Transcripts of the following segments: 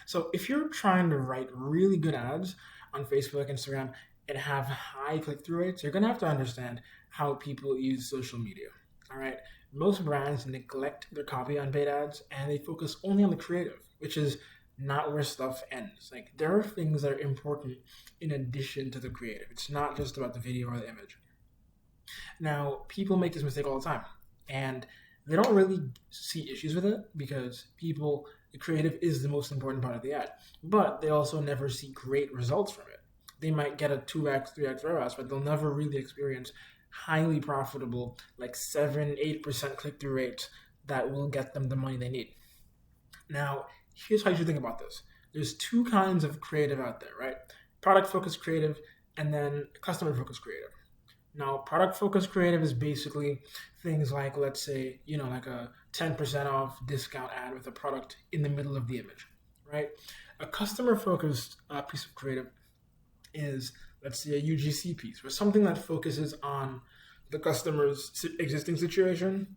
So if you're trying to write really good ads on Facebook, Instagram, and have high click-through rates, you're gonna have to understand how people use social media. All right. Most brands neglect their copy on paid ads and they focus only on the creative, which is not where stuff ends. Like there are things that are important in addition to the creative. It's not just about the video or the image. Now, people make this mistake all the time, and they don't really see issues with it because the creative is the most important part of the ad, but they also never see great results from it. They might get a 2x, 3x ROAS, but they'll never really experience highly profitable, like 7, 8% click through rates that will get them the money they need. Now, here's how you should think about this. There's two kinds of creative out there, right? Product focused creative and then customer focused creative. Now, product focused creative is basically things like, let's say, like a 10% off discount ad with a product in the middle of the image, right? A customer focused piece of creative is, let's say, a UGC piece or something that focuses on the customer's existing situation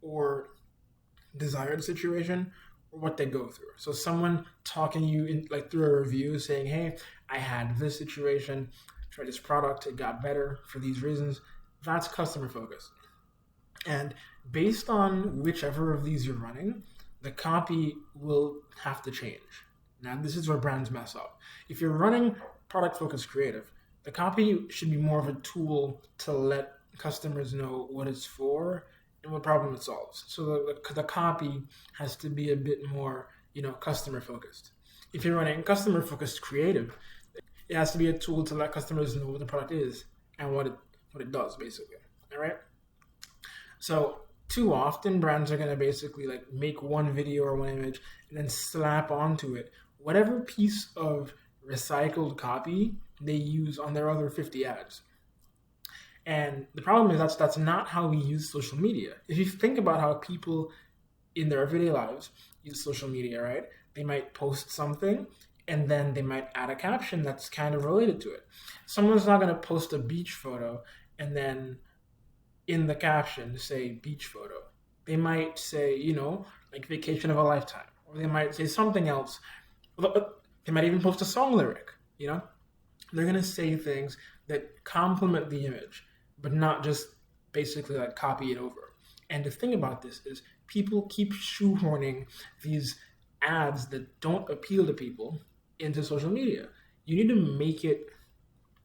or desired situation or what they go through. So someone talking you in like through a review saying, "Hey, I had this situation, tried this product, it got better for these reasons." That's customer focused. And based on whichever of these you're running, the copy will have to change. Now, this is where brands mess up. If you're running product focused creative, the copy should be more of a tool to let customers know what it's for and what problem it solves. So the copy has to be a bit more, customer focused. If you're running customer focused creative, it has to be a tool to let customers know what the product is and what it does, basically. All right. So too often brands are gonna basically like make one video or one image and then slap onto it whatever piece of recycled copy they use on their other 50 ads. And the problem is that's not how we use social media. If you think about how people in their everyday lives use social media, right? They might post something and then they might add a caption that's kind of related to it. Someone's not going to post a beach photo and then in the caption say beach photo. They might say, like vacation of a lifetime, or they might say something else. They might even post a song lyric, They're going to say things that complement the image, but not just basically like copy it over. And the thing about this is people keep shoehorning these ads that don't appeal to people into social media. You need to make it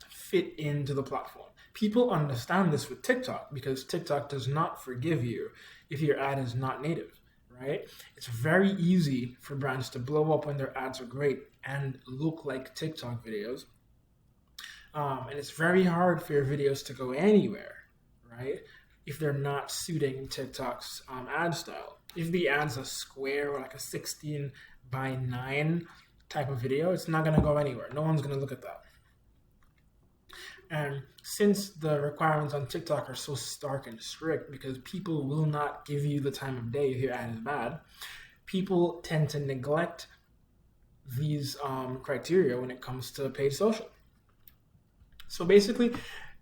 fit into the platform. People understand this with TikTok because TikTok does not forgive you if your ad is not native, right? It's very easy for brands to blow up when their ads are great and look like TikTok videos. And it's very hard for your videos to go anywhere, right? If they're not suiting TikTok's ad style. If the ad's a square or like a 16 by 9 type of video, it's not going to go anywhere. No one's going to look at that. And since the requirements on TikTok are so stark and strict because people will not give you the time of day if your ad is bad, people tend to neglect these criteria when it comes to paid social. So basically,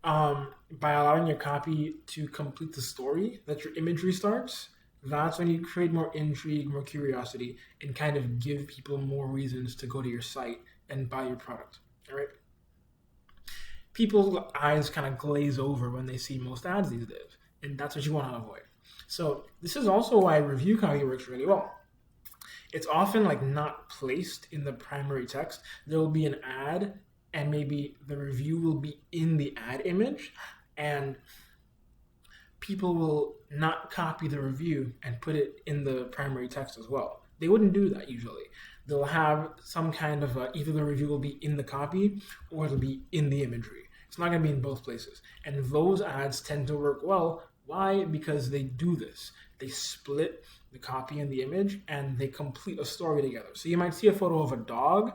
by allowing your copy to complete the story that your imagery starts, that's when you create more intrigue, more curiosity, and kind of give people more reasons to go to your site and buy your product. All right. People's eyes kind of glaze over when they see most ads these days, and that's what you want to avoid. So this is also why review copy works really well. It's often like not placed in the primary text. There will be an ad and maybe the review will be in the ad image, and people will not copy the review and put it in the primary text as well. They wouldn't do that usually. They'll have some kind of either the review will be in the copy or it'll be in the imagery. It's not going to be in both places. And those ads tend to work well. Why? Because they do this. They split the copy and the image and they complete a story together. So you might see a photo of a dog,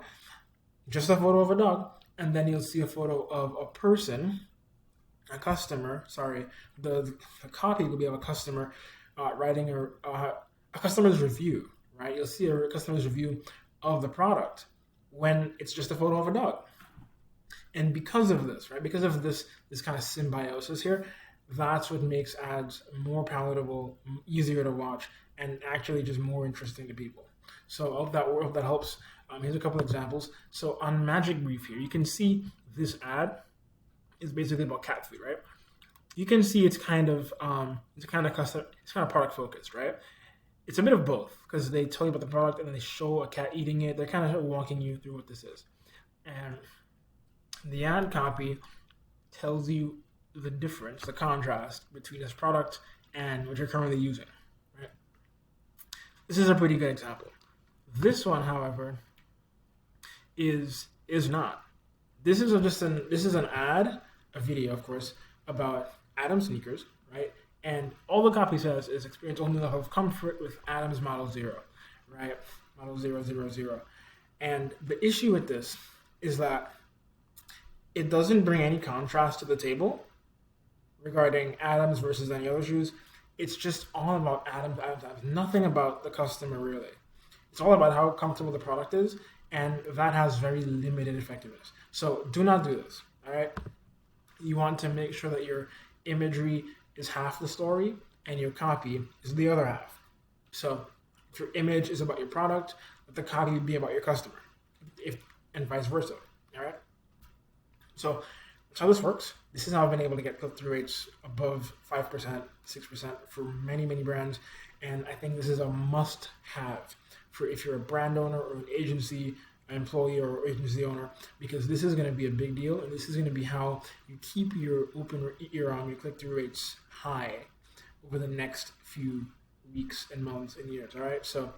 just a photo of a dog, and then you'll see a photo of a person, a customer, sorry, the copy will be of a customer writing a customer's review, right? You'll see a customer's review of the product when it's just a photo of a dog. And because of this, right, because of this kind of symbiosis here, that's what makes ads more palatable, easier to watch, and actually just more interesting to people. So I hope that helps. Here's a couple examples. So on Magic Brief here, you can see this ad is basically about cat food, right? You can see it's kind of product focused, right? It's a bit of both because they tell you about the product and then they show a cat eating it. They're kind of walking you through what this is, and the ad copy tells you the difference, the contrast between this product and what you're currently using. Right? This is a pretty good example. This one, however, is not. This is an ad, a video, of course, about Adam's sneakers, right? And all the copy says is experience only level of comfort with Adam's Model Zero, right? Model 000. And the issue with this is that it doesn't bring any contrast to the table regarding Adams versus any other shoes. It's just all about Adams. Nothing about the customer really. It's all about how comfortable the product is, and that has very limited effectiveness. So do not do this. All right. You want to make sure that your imagery is half the story and your copy is the other half. So if your image is about your product, let the copy be about your customer, and vice versa. All right. So that's how this works. This is how I've been able to get click-through rates above 5%, 6% for many, many brands. And I think this is a must-have for if you're a brand owner or an agency employee or agency owner, because this is going to be a big deal, and this is going to be how you keep your your click-through rates high over the next few weeks and months and years. All right, so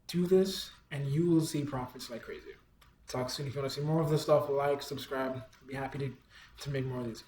do this, and you will see profits like crazy. Talk soon. If you want to see more of this stuff, like, subscribe. I'll be happy to make more of these.